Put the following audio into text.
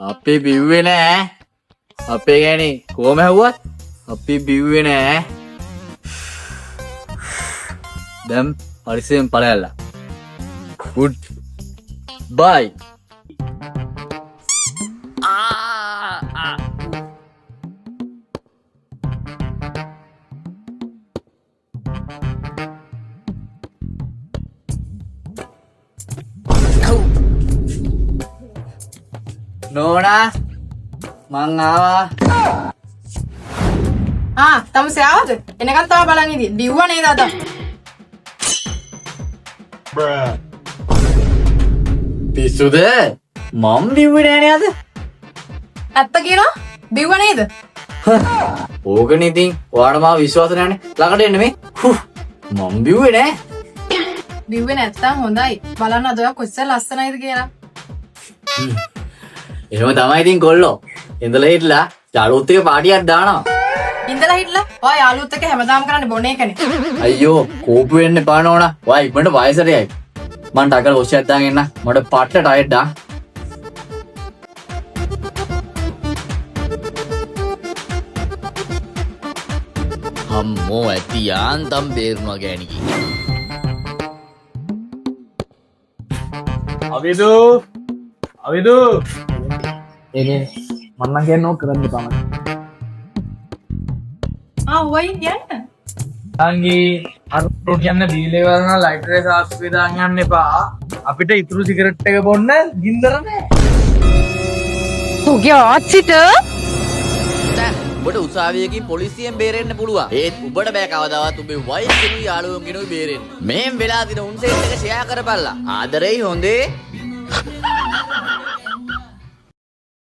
අපි බිව්වේ නෑ. අපේ ගෑණි කොහම හැව්වත් අපි බිව්වේ නෑ. දැන් පරිස්සමෙන් පලයල්ලා. good bye. නෝනා මං ආවා. තමසේ ආවද? එනකන් තව බලන් ඉඳී. බිව්වා නේද අද? පිස්සුද? මම බිව්වේ නෑනේ අද. ඇත්ත කියනවා? බිව්වා නේද? ඕකනේ ඉතින්. ඔයාට මාව විශ්වාස නෑනේ. ළඟට එන්න මේ. මම බිව්වේ නෑ. බිව්වේ නැත්තම් හොඳයි. බලන්න අද ඔයා කොච්චර ලස්සනයිද කියලා. එහෙම තමයි ඉතින් කොල්ලෝ. ඉඳලා හිටලා යාළුවොත් එක්ක පාටියක් දානවා. ඉඳලා හිටලා ඔයා යාළුවොත් එක්ක හැමදාම කරන්නේ බොන එකනේ. අයියෝ කෝපු වෙන්න එපා නෝනා. ඔයා ඉක්මනට වයසට යයි. මං ටකල් ඔෂ්‍යයක් දාගෙන එන්න. මට පාට්ට ටයර්ඩ් ඩා. අම්මෝ ඇති යාන්තම් බේරුණා ගෑණිකි. අවිදු එනේ මන්නම් කියන්නේ ඕක කරන්න තමයි. ඔයයි යන්න. අංගි අර කියන්න බීලේ වලන ලයිටර් එක සාස්පේ දාන් යන්න එපා. අපිට ඉතුරු සිගරට් එක බොන්න ගින්දර නෑ. තුගේ ආච්චිට උඹට උසාවියකින් පොලිසියෙන් බේරෙන්න පුළුවන්. ඒත් උඹට බෑ කවදාවත් උඹේ වයිෆ් කෙනුයි යාළුවෝ කෙනුයි බේරෙන්න. මෙහෙම වෙලා දින උන්සෙත් එක ෂෙයා කරපල්ලා. ආදරෙයි හොඳේ.